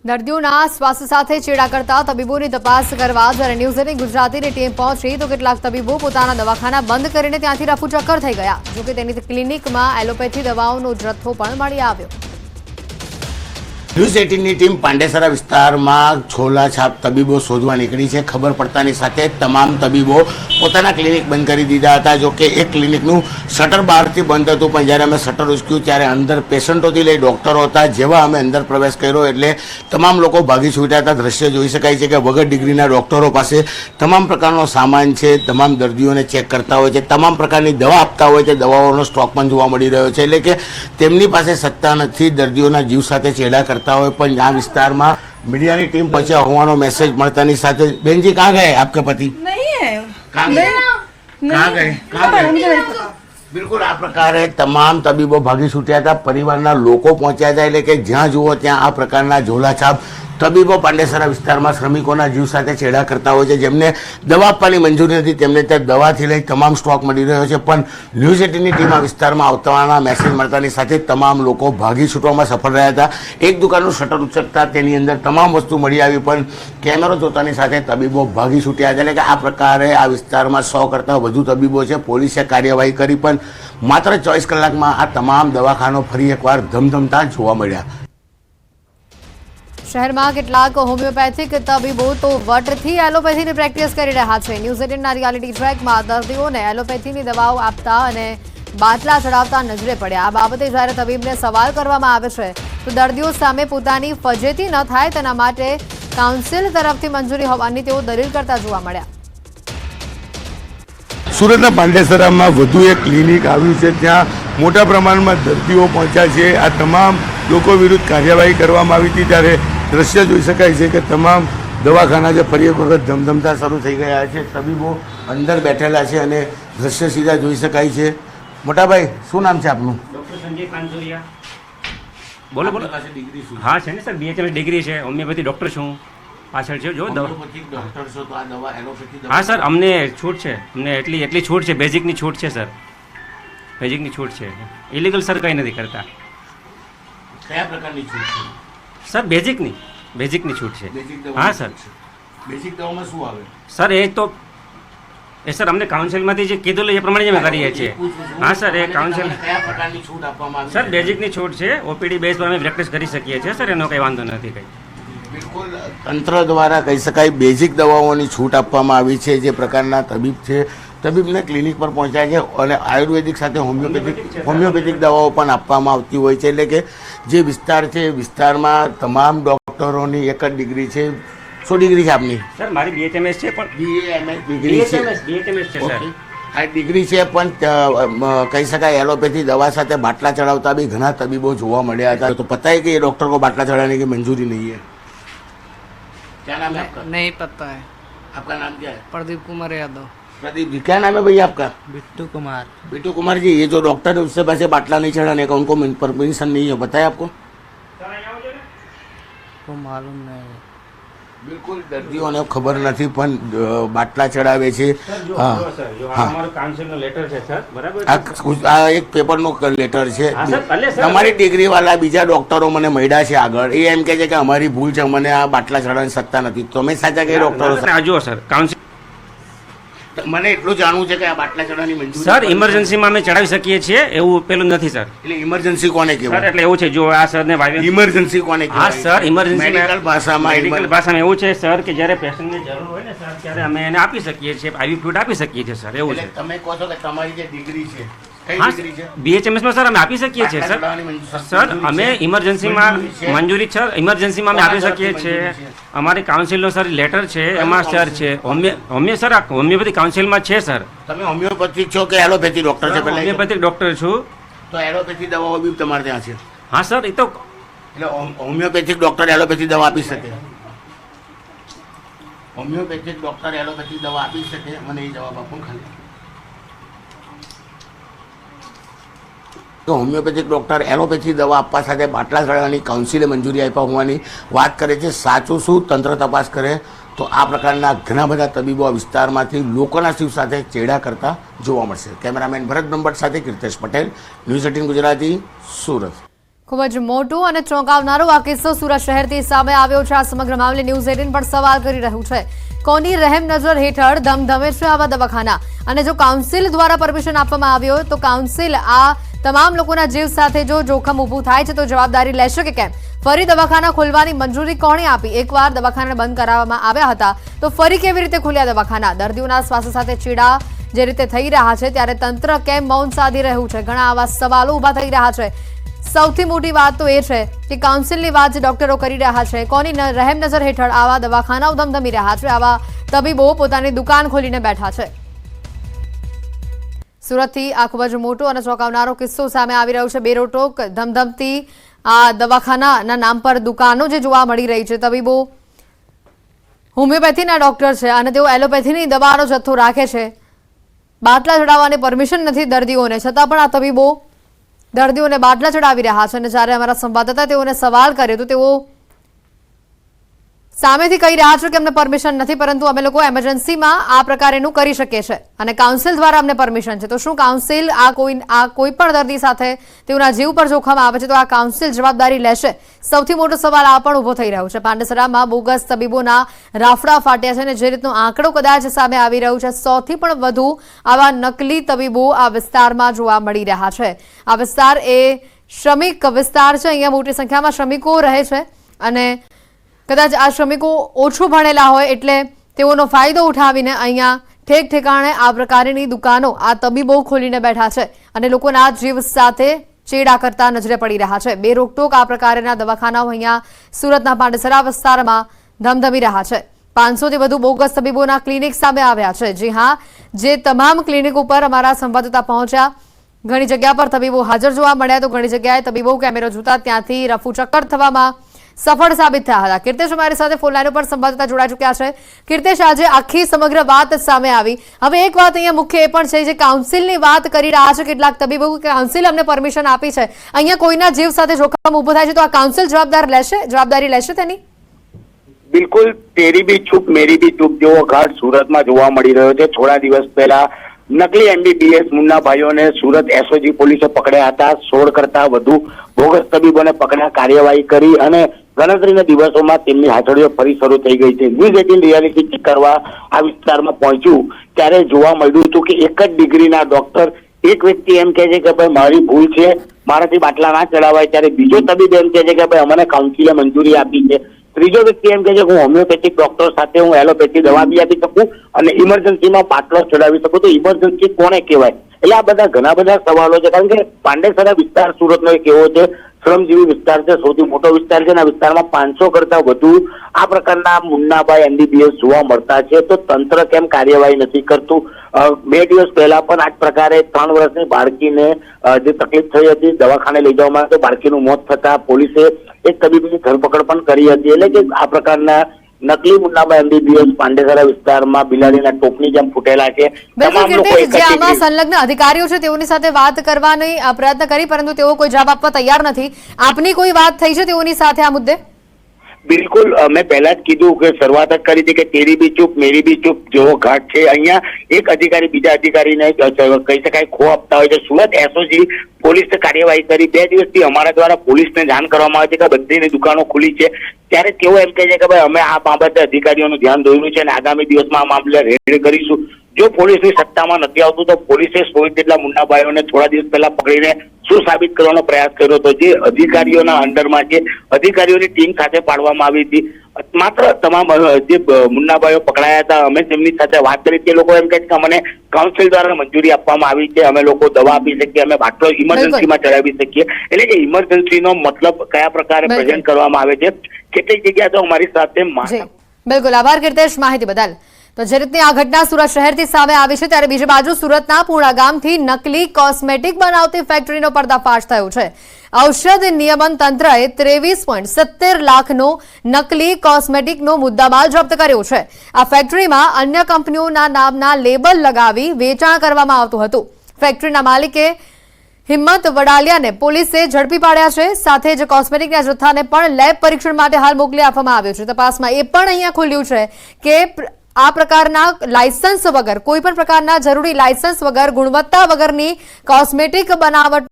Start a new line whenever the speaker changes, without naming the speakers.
દર્દીઓના સ્વાસ્થ્ય સાથે ચેડા કરતા તબીબોની તપાસ કરવા જ્યારે ન્યૂઝ 18 ગુજરાતીની ટીમ પહોંચી તો કેટલાક તબીબો પોતાના દવાખાના બંધ કરીને ત્યાંથી રફુચક્કર થઈ ગયા। જોકે તેની ક્લિનિકમાં એલોપેથી દવાઓનો જથ્થો પણ મળી આવ્યો।
ન્યૂઝ 18ની ટીમ પાંડેસરા વિસ્તારમાં છોલાછાપ તબીબો શોધવા નીકળી છે। ખબર પડતાની સાથે તમામ તબીબો પોતાના ક્લિનિક બંધ કરી દીધા હતા। જો કે એક ક્લિનિકનું શટર બહારથી બંધ હતું, પણ જ્યારે અમે શટર ઉચક્યું ત્યારે અંદર પેશન્ટોથી લઈ ડૉક્ટરો હતા। જેવા અમે અંદર પ્રવેશ કર્યો એટલે તમામ લોકો ભાગી છૂટ્યા હતા। દ્રશ્ય જોઈ શકાય છે કે વગર ડિગ્રીના ડૉક્ટરો પાસે તમામ પ્રકારનો સામાન છે, તમામ દર્દીઓને ચેક કરતા હોય છે, તમામ પ્રકારની દવા આપતા હોય છે, દવાઓનો સ્ટોક પણ જોવા મળી રહ્યો છે। એટલે કે તેમની પાસે સત્તા નથી દર્દીઓના જીવ સાથે ચેડા કરતા હોય। પણ આ વિસ્તારમાં મીડિયાની ટીમ પહોંચ્યા હોવાનો મેસેજ મળતાની સાથે બેન जी कहाँ गए आपके पति
नहीं है
कहाँ गए બિલકુલ આ પ્રકારે તમામ તબીબો ભાગી છૂટ્યા હતા। પરિવારના લોકો પહોંચ્યા હતા એટલે કે જ્યાં જુઓ ત્યાં આ પ્રકારના ઝોલાછાપ તબીબો પાંડેસરા વિસ્તારમાં શ્રમિકોના જીવ સાથે છેડા કરતા હોય છે। જેમને દવા આપવાની મંજૂરી નથી તેમને ત્યાં દવાથી લઈ તમામ સ્ટોક મળી રહ્યો છે। પણ ન્યૂઝ 18ની ટીમ આ વિસ્તારમાં આવતાના મેસેજ મળતાની સાથે તમામ લોકો ભાગી છૂટવામાં સફળ રહ્યા હતા। એક દુકાનનું શટર ઉચકતા તેની અંદર તમામ વસ્તુ મળી આવી, પણ કેમેરો જોતાની સાથે તબીબો ભાગી છૂટ્યા હતા। એટલે કે આ પ્રકારે આ વિસ્તારમાં 100 કરતાં વધુ તબીબો છે। પોલીસે કાર્યવાહી કરી, પણ માત્ર 24 કલાકમાં આ તમામ દવાખાનો ફરી એકવાર ધમધમતા જોવા મળ્યા।
શહેરમાં કેટલાક હોમિયોપેથિક તબીબો તો વટથી એલોપેથીની પ્રેક્ટિસ કરી રહ્યા છે। ન્યૂઝ 18ના રિયાલિટી ટ્રેકમાં દર્દીઓને એલોપેથીની દવાઓ આપતા અને બાટલા ચડાવતા નજરે પડ્યા। આ બાબતે જ્યારે તબીબને સવાલ કરવામાં આવે છે તો દર્દીઓ સામે પોતાની ફજેતી ન થાય તેના માટે કાઉન્સિલ તરફથી મંજૂરી હોવાની તેઓ દલીલ કરતા જોવા મળ્યા।
સુરતના પાંડેસરામાં વધુ એક ક્લિનિક આવ્યું છે, ત્યાં મોટા પ્રમાણમાં દર્દીઓ પહોંચ્યા છે। આ તમામ લોકો વિરુદ્ધ કાર્યવાહી કરવામાં આવી હતી ત્યારે દ્રશ્ય જોઈ શકાય છે કે તમામ દવાખાના જે ફરી એક વખત ધમધમતા શરૂ થઈ ગયા છે। તબીબો અંદર બેઠેલા છે અને દ્રશ્ય સીધા જોઈ શકાય છે। મોટાભાઈ, શું નામ છે આપનું?
ડૉક્ટર સંજય કાંજોરિયા। બોલો બોલો। હા છે ને સર, BHMS ડિગ્રી છે, હોમિયોપેથી ડૉક્ટર છું। પાછળ છે જો દવા। હા સર, અમને છૂટ છે, અમને એટલી છૂટ છે, બેઝિકની છૂટ છે સર, બેઝિકની છૂટ છે। ઇલીગલ સર કંઈ નથી કરતા।
કયા પ્રકારની છૂટ છે
સર? બેઝિકની છૂટ છે। હા સર।
બેઝિક દવામાં શું આવે
સર? એ સર અમને કાઉન્સિલમાંથી જે કીધું એ પ્રમાણે જ અમે કરીએ છીએ। હા સર, એ કાઉન્સિલ
કયા પ્રકારની છૂટ આપવામાં આવે
સર બેઝિકની છૂટ છે। OPD બેઝ પર અમે પ્રેક્ટિસ કરી શકીએ છીએ સર, એનો કંઈ વાંધો નથી કંઈ।
બિલકુલ તંત્ર દ્વારા કહી શકાય બેઝિક દવાઓની છૂટ આપવામાં આવી છે। જે પ્રકારના તબીબ છે તબીબને ક્લિનિક પર પહોંચ્યા છે અને આયુર્વેદિક સાથે હોમિયોપેથિક દવાઓ પણ આપવામાં આવતી હોય છે। એટલે કે જે વિસ્તાર છે એ વિસ્તારમાં તમામ ડૉક્ટરોની એક જ ડિગ્રી છે। શું ડિગ્રી છે આપની?
સર મારી BHMS છે, પણ
BAMS ડિગ્રી છે।
BHMS છે સર।
આ ડિગ્રી છે, પણ કહી શકાય એલોપેથી દવા સાથે બાટલા ચડાવતા બી ઘણા તબીબો જોવા મળ્યા હતા। તો પता है कि ये डॉक्टर को बाटला चढ़ाने की मंजूरी नहीं है। क्या नाम है आपका?
नहीं पता है।
आपका नाम क्या है?
प्रदीप कुमार यादव।
प्रदीप जी, क्या नाम है भैया आपका?
बिट्टू कुमार।
बिट्टू कुमार जी, ये जो डॉक्टर है उससे वैसे बाटला नहीं चढ़ाने का, उनको परमिशन नहीं है, बताया आपको?
को मालूम नहीं।
બિલકુલ દર્દીઓને ખબર નથી પણ બાટલા ચડાવે છે। આ એક પેપરનો લેટર છે। તમારી ડિગ્રી વાળા બીજા ડોક્ટરો મને મળ્યા છે આગળ, એ એમ કહે છે કે અમારી ભૂલ છે, મને આ બાટલા ચડાવવાની સત્તા નથી। તમે સાચા કઈ ડોક્ટરો?
જુઓ સર, કાઉન્સિલ
મને એટલું જાણવું છે કે આ બાટલા ચડાવવાની મંજૂરી
સર ઇમરજન્સીમાં અમે ચડાવી શકીએ છીએ, એવું પેલું નથી સર।
એટલે ઇમરજન્સી કોને
સર
કહેવાય?
એટલે એવું છે, જો આ સર ને
ઇમરજન્સી કોને
હા
કહેવાય?
સર, ઇમરજન્સી
મેડિકલ ભાષામાં
એવું છે સર કે જ્યારે પેશન્ટને જરૂર હોય ને સર ત્યારે અમે એને આપી શકીએ છીએ, IV ફ્લુઇડ આપી શકીએ છીએ સર, એવું છે।
એટલે તમે કહો છો કે તમારી જે ડિગ્રી છે કઈ
હા
ડિગ્રી છે?
BHMS માં સર અમે આપી શકીએ છીએ સર। સર અમે ઇમરજન્સીમાં મંજૂરી છે, ઇમરજન્સીમાં અમે આપી શકીએ છીએ। અમારી કાઉન્સિલનો સર લેટર છે, એમાં સર છે હોમિયોપેથી કાઉન્સિલમાં છે સર।
તમે હોમિયોપેથિક છો કે એલોપેથી ડોક્ટર છે? પહેલા
હોમિયોપેથિક ડોક્ટર છું।
તો એલોપેથી દવાઓ બી તમારે ત્યાં છે?
હા સર, એ તો
એટલે હોમિયોપેથિક ડોક્ટર એલોપેથી દવા આપી શકે? હોમિયોપેથિક ડોક્ટર એલોપેથિક દવા આપી શકે? મને એ જવાબ આપો ખાલી। તો હોમિયોપેથિક ડોક્ટર એલોપેથી દવા આપવા સાથે બાટલા ચડાવવાની કાઉન્સિલે મંજૂરી આપ્યા હોવાની વાત કરે છે। સાચું શું તંત્ર તપાસ કરે તો આ પ્રકારના ઘણા બધા તબીબો આ વિસ્તારમાંથી લોકોના જીવ સાથે ચેડા કરતા જોવા મળશે। કેમેરામેન ભરત બ્રહ્મભટ્ટ સાથે કીર્તેશ પટેલ, ન્યૂઝ 18 ગુજરાતી, સુરત।
ખૂબ જ મોટું અને ચોંકાવનારો આ કિસ્સો સુરત શહેરથી સામે આવ્યો છે. આ સમગ્ર મામલે ન્યૂઝ 18 પણ સવાલ કરી રહ્યું છે, કોની રહેમ નજર હેઠળ ધમધમે છે આવા દવાખાના? અને જો કાઉન્સિલ દ્વારા પરમિશન આપવામાં આવ્યો તો કાઉન્સિલ આ તમામ લોકોના જીવ સાથે જો જોખમ ઊભું થાય છે તો જવાબદારી લેશે કે કેમ? ફરી દવાખાના ખોલવાની મંજૂરી કોણે આપી? એકવાર દવાખાના બંધ કરાવવામાં આવ્યા હતા તો ફરી કેવી રીતે ખુલ્યા દવાખાના? દર્દીઓના સ્વાસ્થ્ય સાથે ચીડા જે રીતે થઈ રહ્યા છે ત્યારે તંત્ર કેમ મૌન સાધી રહ્યું છે? ઘણા આવા સવાલો ઊભા થઈ રહ્યા છે. સૌથી મોટી વાત તો એ છે કે કાઉન્સિલની વાત જે ડોક્ટરો કરી રહ્યા છે, કોની રહેમ નજર હેઠળ આવા દવાખાનાઓ ધમધમી રહ્યા છે, આવા તબીબો પોતાની દુકાન ખોલીને બેઠા છે. સુરતથી આ ખૂબ જ મોટો અને ચોંકાવનારો કિસ્સો સામે આવી રહ્યો છે. બેરોટોક ધમધમતી આ દવાખાનાના નામ પર દુકાનો જે જોવા મળી રહી છે. તબીબો હોમિયોપેથીના ડોક્ટર છે અને તેઓ એલોપેથીની દવાનો જથ્થો રાખે છે. બાટલા ચડાવવાની પરમિશન નથી દર્દીઓને, છતાં પણ આ તબીબો દર્દીઓને બાટલા ચડાવી રહ્યા છે. અને જ્યારે અમારા સંવાદદાતા તેઓને સવાલ કર્યો તો તેઓ સામેથી કહી રહ્યા છે કે અમને પરમિશન નથી, પરંતુ અમે લોકો એમરજન્સીમાં આ પ્રકારેનું કરી શકીએ છીએ અને કાઉન્સિલ દ્વારા અમને પરમિશન છે. તો શું કાઉન્સિલ આ કોઈ પણ દર્દી સાથે તેઓના જીવ પર જોખમ આવે છે તો આ કાઉન્સિલ જવાબદારી લેશે? સૌથી મોટો સવાલ આ પણ ઊભો થઈ રહ્યો છે. પાંડેસરામાં બોગસ તબીબોના રાફડા ફાટ્યા છે અને જે રીતનો આંકડો કદાચ સામે આવી રહ્યો છે, 100 થી પણ વધુ આવા નકલી તબીબો આ વિસ્તારમાં જોવા મળી રહ્યા છે. આ વિસ્તાર એ શ્રમિક વિસ્તાર છે. અહીંયા મોટી સંખ્યામાં શ્રમિકો રહે છે અને કદાચ આ શ્રમિકો ઓછું ભણેલા હોય એટલે તેઓનો ફાયદો ઉઠાવીને અહીંયા ઠેક ઠેકાણે આ પ્રકારની દુકાનો આ તબીબો ખોલીને બેઠા છે અને લોકોના જીવ સાથે ચેડા કરતા નજરે પડી રહ્યા છે. બે રોકટોક આ પ્રકારના દવાખાનાઓ અહીંયા સુરતના પાંડેસરા વિસ્તારમાં ધમધમી રહ્યા છે. 500 થી વધુ બોગસ તબીબોના ક્લિનિક સામે આવ્યા છે. જી હા, જે તમામ ક્લિનિક ઉપર અમારા સંવાદદાતા પહોંચ્યા, ઘણી જગ્યા પર તબીબો હાજર જોવા મળ્યા તો ઘણી જગ્યાએ તબીબો કેમેરો જોતા ત્યાંથી રફુ ચક્કર થવામાં સફળ સાબિત થયા હતા. કીર્તેશ અમારી સાથે ફોન લાઈન ઉપર સંવાદદાતા જોડાઈ ચૂક્યા છે. કીર્તેશ, આજે આખી સમગ્ર વાત સામે આવી. હવે એક વાત અહીંયા મુખ્ય એ પણ છે જે કાઉન્સિલની વાત કરી રહ્યા છે કેટલાક તબીબો કે કાઉન્સિલ અમને પરમિશન આપી છે. અહીંયા કોઈના જીવ સાથે જોખમ ઊભો થાય છે તો આ કાઉન્સિલ જવાબદારી લેશે તેની?
બિલકુલ, તેરી બી ચૂપ મેરી બી ચૂપ જેવો ઘાટ સુરતમાં જોવા મળી રહ્યો છે. થોડા દિવસ પહેલા નકલી MBBS મુન્ના ભાઈઓને સુરત SOG પોલીસે પકડ્યા હતા. 16 કરતા વધુ બોગસ તબીબોને પકડ્યા, કાર્યવાહી કરી અને ગણતરીના દિવસોમાં તેમની હાથડીઓ ફરી શરૂ થઈ ગઈ છે. ન્યૂઝ 18 રિયાલિટી ચેક કરવા આ વિસ્તારમાં પહોંચ્યું ત્યારે જોવા મળ્યું હતું કે એક જ ડિગ્રીના ડોક્ટર, એક વ્યક્તિ એમ કહે છે કે ભાઈ મારી ભૂલ છે, મારાથી બાટલા ના ચડાવાય, ત્યારે બીજો તબીબ એમ કહે છે કે ભાઈ અમને કાઉન્સિલે મંજૂરી આપી છે. ત્રીજો વ્યક્તિ એમ કહે છે કે હું હોમિયોપેથિક ડોક્ટર સાથે હું એલોપેથી દવા બી આપી શકું અને ઇમરજન્સીમાં બાટલો ચડાવી શકું. તો ઇમરજન્સી કોને કહેવાય? એટલે આ બધા ઘણા બધા સવાલો છે. કારણ કે પાંડેસરા વિસ્તાર સુરતનો એક એવો છે શ્રમજીવી વિસ્તાર છે, સૌથી મોટો વિસ્તાર છે. આ વિસ્તારમાં 500 કરતા વધુ આ પ્રકારના મુન્નાભાઈ MBBS જોવા મળતા છે. તો તંત્ર કેમ કાર્યવાહી નથી કરતું? 2 દિવસ પહેલા પણ આ જ પ્રકારે 3 વર્ષની બાળકીને જે તકલીફ થઈ હતી, દવાખાને લઈ જવામાં આવી, બાળકીનું મોત થતા પોલીસે એક તબીબની ધરપકડ પણ કરી હતી. એટલે કે આ પ્રકારના નકલી મુન્નાભાઈ MBBS પાંડેસરા વિસ્તારમાં બિલાડીના ટોપની જેમ ફૂટેલા છે. તમામ લોકો
જે આમાં સંલગ્ન અધિકારીઓ છે તેઓની સાથે વાત કરવાની પ્રયત્ન કરી, પરંતુ તેઓ કોઈ જવાબ આપવા તૈયાર નથી. આપની કોઈ વાત થઈ છે તેઓની સાથે આ મુદ્દે?
બિલકુલ, મેં પહેલા જ કીધું કે શરૂઆત જ કરી હતી કે તેરી બી ચૂપ મેરી બી ચૂપ જેવો ઘાટ છે. અહીંયા એક અધિકારી બીજા અધિકારીને કહી શકાય ખો આપતા હોય છે. સુરત SOG પોલીસે કાર્યવાહી કરી. 2 દિવસથી અમારા દ્વારા પોલીસને જાણ કરવામાં આવે છે કે બધીની દુકાનો ખુલી છે. ત્યારે તેઓ એમ કહે છે કે ભાઈ અમે આ બાબતે અધિકારીઓનું ધ્યાન દોર્યું છે અને આગામી દિવસમાં આ મામલે રેડ કરીશું. જો પોલીસની સત્તામાં નથી આવતું તો પોલીસે 100 જેટલા મુન્નાભાઈઓને થોડા દિવસ પહેલા પકડીને શું સાબિત કરવાનો પ્રયાસ કર્યો હતો? જે અધિકારીઓના અંડરમાં છે, અધિકારીઓની ટીમ સાથે પાડવામાં આવી હતી. માત્ર તમામ જે મુન્નાભાઈઓ પકડાયા હતા અમે તેમની સાથે વાત કરી. તે લોકો એમ કહે છે કે અમને કાઉન્સિલ દ્વારા મંજૂરી આપવામાં આવી છે, અમે લોકો દવા આપી શકીએ, અમે બાટલો ઇમરજન્સીમાં ચડાવી શકીએ. એટલે કે ઇમરજન્સીનો મતલબ કયા પ્રકારે પ્રેઝન્ટ કરવામાં આવે છે. કેટલીક જગ્યાએ તો અમારી સાથે
બિલકુલ આભાર કીર્તેશ માહિતી બદલ. તો જે રીતની આ ઘટના સુરત શહેરથી સામે આવી છે ત્યારે બીજી બાજુ સુરતના પૂણા ગામથી નકલી કોસ્મેટિક બનાવતી ફેક્ટરીનો પર્દાફાશ થયો છે. ઔષધ નિયમન તંત્રએ 23.70 લાખનો નકલી કોસ્મેટિકનો મુદ્દામાલ જપ્ત કર્યો છે. આ ફેક્ટરીમાં અન્ય કંપનીઓના નામના લેબલ લગાવી વેચાણ કરવામાં આવતું હતું. ફેક્ટરીના માલિકે હિંમત વડાલિયાને પોલીસે ઝડપી પાડ્યા છે. સાથે જ કોસ્મેટિકના જથ્થાને પણ લેબ પરીક્ષણ માટે હાલ મોકલી આપવામાં આવ્યો છે. તપાસમાં એ પણ અહીંયા ખુલ્યું છે કે આ પ્રકારના લાયસન્સ વગર, કોઈ પણ પ્રકારના જરૂરી લાયસન્સ વગર, ગુણવત્તા વગરની કોસ્મેટિક બનાવટ